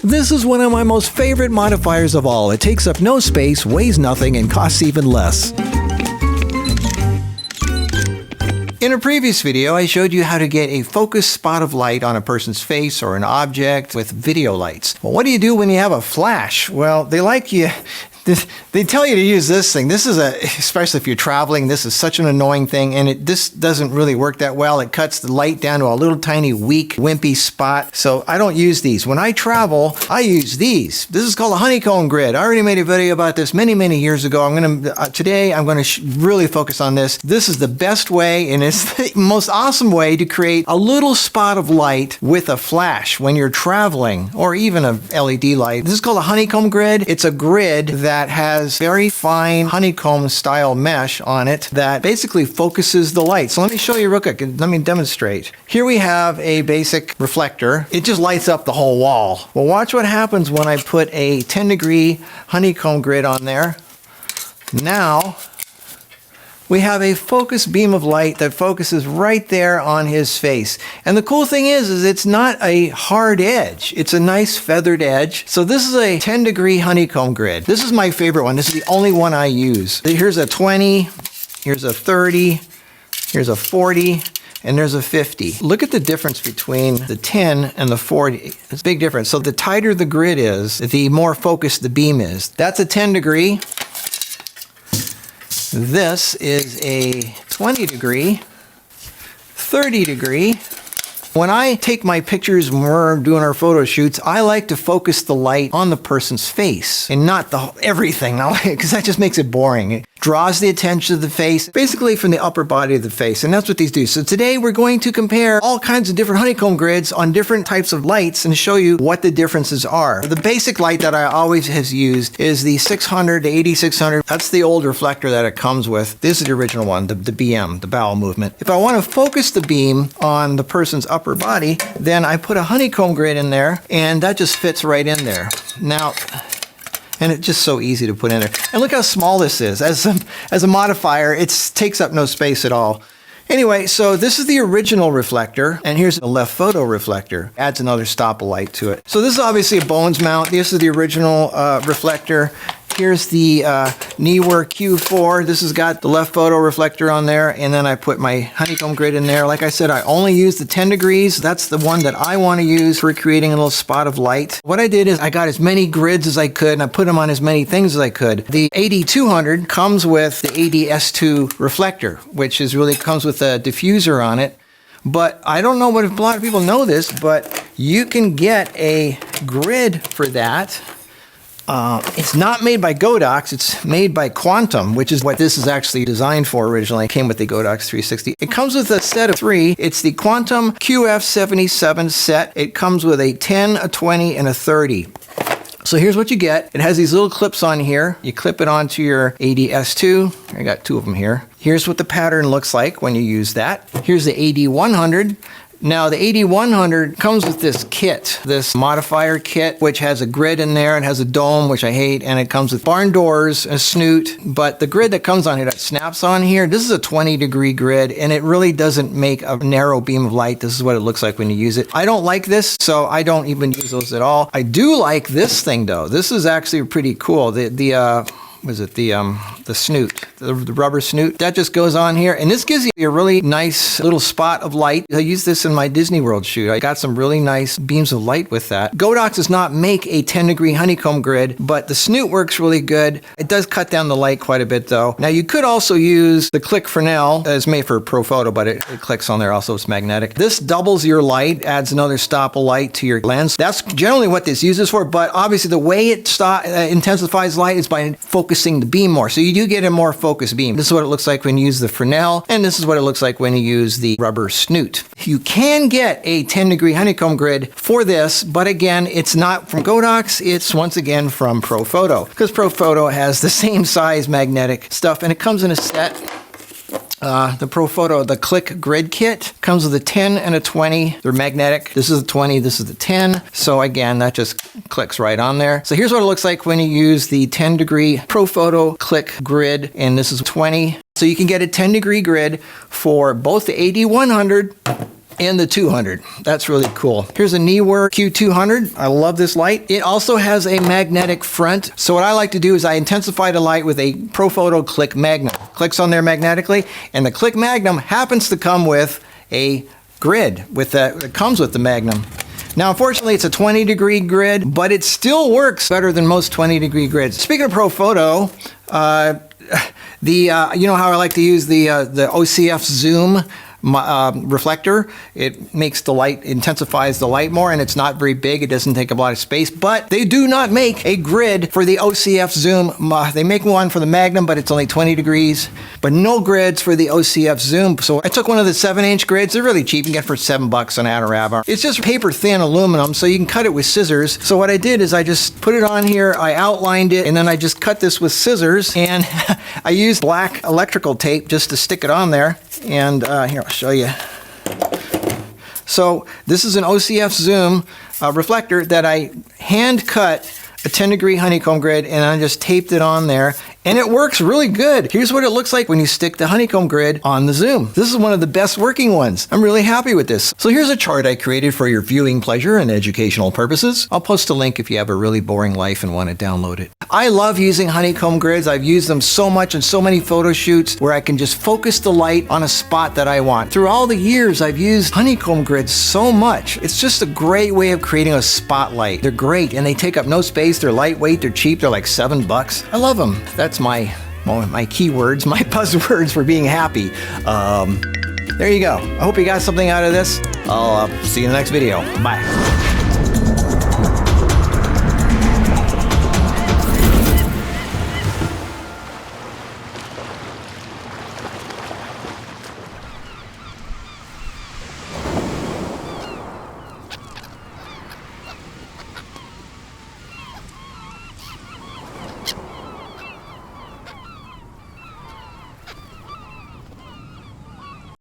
This is one of my most favorite modifiers of all. It takes up no space, weighs nothing, and costs even less. In a previous video, I showed you how to get a focused spot of light on a person's face or an object with video lights. Well, what do you do when you have a flash? Well, they tell you to use this thing. This is especially if you're traveling, this is such an annoying thing, and this doesn't really work that well. It cuts the light down to a little tiny, weak, wimpy spot. So I don't use these. When I travel, I use these. This is called a honeycomb grid. I already made a video about this many, many years ago. Today I'm going to really focus on this. This is the best way, and it's the most awesome way to create a little spot of light with a flash when you're traveling, or even a LED light. This is called a honeycomb grid. It's a grid that has very fine honeycomb style mesh on it that basically focuses the light. So let me show you real quick. Let me demonstrate. Here we have a basic reflector. It just lights up the whole wall. Well, watch what happens when I put a 10-degree honeycomb grid on there. Now we have a focused beam of light that focuses right there on his face. And the cool thing is it's not a hard edge. It's a nice feathered edge. So this is a 10-degree honeycomb grid. This is my favorite one. This is the only one I use. Here's a 20, here's a 30, here's a 40, and there's a 50. Look at the difference between the 10 and the 40. It's a big difference. So the tighter the grid is, the more focused the beam is. That's a 10-degree. This is a 20-degree, 30-degree. When I take my pictures when we're doing our photo shoots, I like to focus the light on the person's face and not everything, because that just makes it boring. It draws the attention of the face, basically from the upper body of the face, and that's what these do. So today we're going to compare all kinds of different honeycomb grids on different types of lights and show you what the differences are. The basic light that I always have used is the 600 to 8600. That's the old reflector that it comes with. This is the original one, the BM, the bowel movement. If I want to focus the beam on the person's upper body, then I put a honeycomb grid in there, and that just fits right in there. Now, and it's just so easy to put in there. And look how small this is. As a modifier, it takes up no space at all. Anyway, so this is the original reflector, and here's a left photo reflector. Adds another stop of light to it. So this is obviously a Bowens mount. This is the original reflector. Here's the Neewer Q4. This has got the left photo reflector on there, and then I put my honeycomb grid in there. Like I said, I only use the 10 degrees. That's the one that I want to use for creating a little spot of light. What I did is I got as many grids as I could, and I put them on as many things as I could. The AD200 comes with the AD-S2 reflector, which really comes with a diffuser on it. But I don't know if a lot of people know this, but you can get a grid for that. It's not made by Godox, it's made by Quantum, which is what this is actually designed for originally. It came with the Godox 360. It comes with a set of 3. It's the Quantum QF77 set. It comes with a 10, a 20, and a 30. So here's what you get. It has these little clips on here. You clip it onto your AD-S2. I got 2 of them here. Here's what the pattern looks like when you use that. Here's the AD100. Now the AD100 comes with this kit, this modifier kit, which has a grid in there and has a dome, which I hate, and it comes with barn doors, a snoot, but the grid that comes on here, that snaps on here, this is a 20-degree grid, and it really doesn't make a narrow beam of light. This is what it looks like when you use it. I don't like this, so I don't even use those at all. I do like this thing though. This is actually pretty cool. The snoot, the rubber snoot, that just goes on here, and this gives you a really nice little spot of light. I use this in my Disney World shoot. I got some really nice beams of light with that. Godox does not make a 10-degree honeycomb grid, but the snoot works really good. It does cut down the light quite a bit though. Now you could also use the click Fresnel. It's made for Profoto, but it clicks on there also. It's magnetic. This doubles your light, adds another stop of light to your lens. That's generally what this uses for, but obviously the way it intensifies light is by focusing the beam more. So you do get a more focused beam. This is what it looks like when you use the Fresnel, and this is what it looks like when you use the rubber snoot. You can get a 10-degree honeycomb grid for this, but again, it's not from Godox, it's once again from Profoto, because Profoto has the same size magnetic stuff, and it comes in a set. The Profoto, the Click Grid Kit, comes with a 10 and a 20. They're magnetic. This is the 20, this is the 10. So again, that just clicks right on there. So here's what it looks like when you use the 10-degree Profoto Click Grid, and this is 20. So you can get a 10-degree grid for both the AD100 and the 200. That's really cool. Here's a Neewer Q200. I love this light. It also has a magnetic front. So what I like to do is I intensify the light with a Profoto Click Magnum. Clicks on there magnetically, and the Click Magnum happens to come with a grid that comes with the Magnum. Now, unfortunately, it's a 20-degree grid, but it still works better than most 20-degree grids. Speaking of Profoto, you know how I like to use the OCF zoom reflector. It makes the light, intensifies the light more, and it's not very big. It doesn't take up a lot of space, but they do not make a grid for the OCF zoom. They make one for the Magnum, but it's only 20 degrees, but no grids for the OCF zoom. So I took one of the 7-inch grids. They're really cheap. You can get for $7 on Adorama. It's just paper thin aluminum, so you can cut it with scissors. So what I did is I just put it on here, I outlined it, and then I just cut this with scissors, and I used black electrical tape just to stick it on there. And here, I'll show you. So this is an OCF zoom reflector that I hand cut a 10-degree honeycomb grid, and I just taped it on there, and it works really good. Here's what it looks like when you stick the honeycomb grid on the zoom. This is one of the best working ones. I'm really happy with this. So here's a chart I created for your viewing pleasure and educational purposes. I'll post a link if you have a really boring life and want to download it. I love using honeycomb grids. I've used them so much in so many photo shoots where I can just focus the light on a spot that I want. Through all the years, I've used honeycomb grids so much. It's just a great way of creating a spotlight. They're great, and they take up no space. They're lightweight, they're cheap, they're like $7. I love them. That's my keywords, my buzzwords for being happy. There you go. I hope you got something out of this. I'll see you in the next video. Bye.